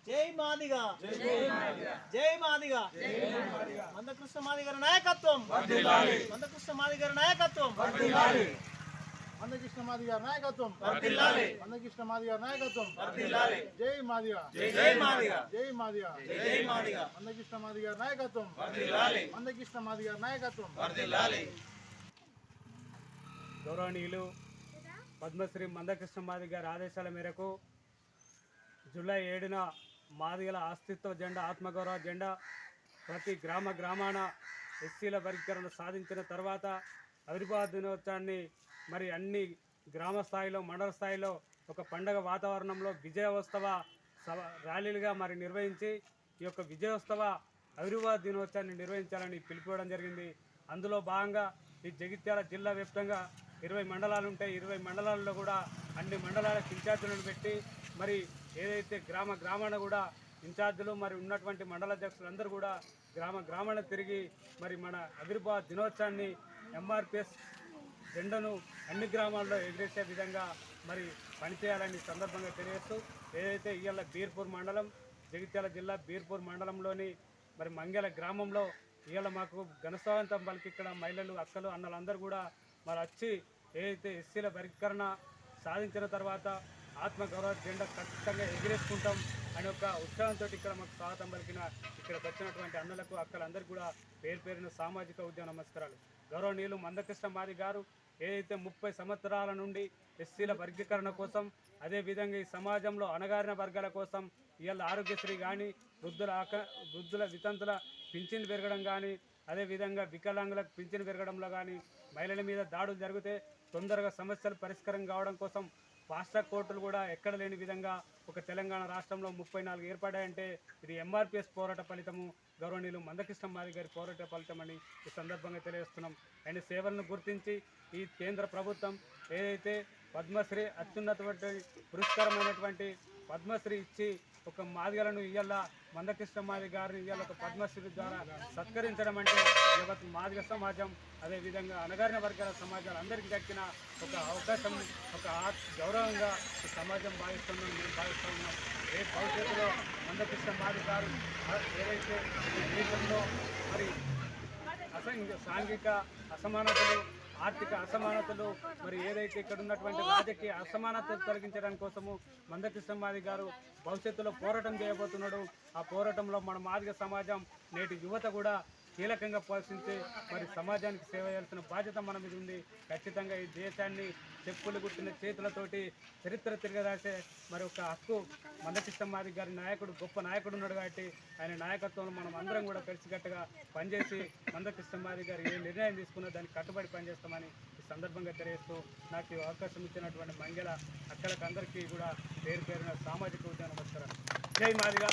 జై మాదిగా, జై మాదిగా, మందకృష్ణ మాదిగ నాయకత్వం, మందకృష్ణ మాదిగ నాయకత్వం, మందకృష్ణ మాదిగ నాయకత్వం, మందకృష్ణ మాదిగ నాయకత్వం, జై మాదిగా, జై మాదిగ, జై మాదిగా, జై మాదిగ, మందకృష్ణ మాదిగ నాయకత్వం, మందకృష్ణ మాదిగ నాయకత్వం. గౌరవనీయులు పద్మశ్రీ మందకృష్ణ మాదిగ గారి ఆదేశాల మేరకు జూలై 7న మాదిగల అస్తిత్వ జెండా, ఆత్మగౌరవ జెండా ప్రతి గ్రామాన ఎస్సీల వర్గీకరణ సాధించిన తర్వాత ఆవిర్భావ దినోత్సవాన్ని మరి అన్ని గ్రామ స్థాయిలో, మండల స్థాయిలో ఒక పండగ వాతావరణంలో విజయోత్సవ ర్యాలీలుగా మరి నిర్వహించి ఈ యొక్క విజయోత్సవ ఆవిర్భావ దినోత్సవాన్ని నిర్వహించాలని పిలుపుకోవడం జరిగింది. అందులో భాగంగా ఈ జగిత్యాల జిల్లా వ్యాప్తంగా 20 మండలాలు ఉంటాయి. 20 మండలాల్లో కూడా అన్ని మండలాలకు ఇన్ఛార్జీలను పెట్టి మరి ఏదైతే గ్రామాన కూడా ఇన్ఛార్జీలు మరి ఉన్నటువంటి మండల అధ్యక్షులందరూ కూడా గ్రామాన తిరిగి మరి మన ఆవిర్భావ దినోత్సవాన్ని ఎంఆర్పిఎస్ జెండాను అన్ని గ్రామాల్లో ఎగిరేసే విధంగా మరి పనిచేయాలని సందర్భంగా తెలియజేస్తూ, ఏదైతే ఇవాళ బీర్పూర్ మండలం, జగిత్యాల జిల్లా బీర్పూర్ మండలంలోని మరి మంగెల గ్రామంలో ఇవాళ మాకు ఘనస్వాగతం పలికి ఇక్కడ మహిళలు, అక్కలు, అన్నలందరూ కూడా మరి వచ్చి ఏదైతే ఎస్సీల వర్గీకరణ సాధించిన తర్వాత ఆత్మగౌరవ జెండా ఖచ్చితంగా ఎగిరేసుకుంటాం అనే ఒక ఉత్సాహంతో ఇక్కడ మాకు స్వాగతం పలికిన ఇక్కడికి వచ్చినటువంటి అన్నలకు, అక్కలందరికీ కూడా పేరున సామాజిక ఉద్యమ నమస్కారాలు. గౌరవనీయులు మందకృష్ణ మాదిగ గారు ఏదైతే 30 సంవత్సరాల నుండి ఎస్సీల వర్గీకరణ కోసం, అదేవిధంగా ఈ సమాజంలో అణగారిన వర్గాల కోసం ఇవాళ ఆరోగ్యశ్రీ కానీ, వృద్ధుల వితంతుల పింఛన్ పెరగడం కానీ, అదేవిధంగా వికలాంగులకు పింఛన్ పెరగడంలో కానీ, మహిళల మీద దాడులు జరిగితే తొందరగా సమస్యలు పరిష్కారం కావడం కోసం ఫాస్ట్ ట్రాక్ కోర్టులు కూడా ఎక్కడ లేని విధంగా ఒక తెలంగాణ రాష్ట్రంలో 34 ఏర్పడాయంటే ఇది ఎంఆర్పిఎస్ పోరాట ఫలితము, గౌరవనీయులు మందకృష్ణ మాదిగ గారి పోరాట ఫలితం అని ఈ సందర్భంగా తెలియజేస్తున్నాం. ఆయన సేవలను గుర్తించి ఈ కేంద్ర ప్రభుత్వం ఏదైతే పద్మశ్రీ అత్యున్నతమైన పురస్కారమైనటువంటి పద్మశ్రీ ఇచ్చి ఒక మాదిగలను ఇవాళ మందకృష్ణ మాదిగ గారిని ఇవాళ ఒక పద్మశ్రీ ద్వారా సత్కరించడం అంటే యావత్ మాదిగ సమాజం, అదేవిధంగా అణగారిన వర్గాల సమాజాలు అందరికీ దక్కిన ఒక అవకాశం, ఒక గౌరవంగా ఈ సమాజం భావిస్తున్నాం, మేము భావిస్తూ ఉన్నాం. రేపు భవిష్యత్తులో మందకృష్ణ మాదిగ గారు ఏదైతే ఈ దేశంలో మరి సాంఘిక అసమానతలు, ఆర్థిక అసమానతలు, మరి ఏదైతే ఇక్కడ ఉన్నటువంటి రాజకీయ అసమానతలు తొలగించడానికి కోసము మందకృష్ణ మాదిగ గారు భవిష్యత్తులో పోరాటం చేయబోతున్నాడు. ఆ పోరాటంలో మన మాదిగ సమాజం, నేటి యువత కూడా కీలకంగా పోషించి మరి సమాజానికి సేవ చేయాల్సిన బాధ్యత మన మీద ఉంది. ఖచ్చితంగా ఈ దేశాన్ని చెప్పులు గుర్తిన చేతులతోటి చరిత్ర తిరగదాసే మరి ఒక హక్కు మందకృష్ణ మాదిగ గారి నాయకుడు, గొప్ప నాయకుడు ఉన్నాడు కాబట్టి ఆయన నాయకత్వంలో మనం అందరం కూడా కలిసికట్టుగా పనిచేసి మందకృష్ణ మాదిగ గారు ఏ నిర్ణయం తీసుకున్నా దానికి కట్టుబడి పనిచేస్తామని ఈ సందర్భంగా తెలియజేస్తూ, నాకు ఈ అవకాశం ఇచ్చినటువంటి మంగళ అక్కలకు అందరికీ కూడా పేరున సామాజిక ఉద్యమ నమస్కారం. జై మాదిగ.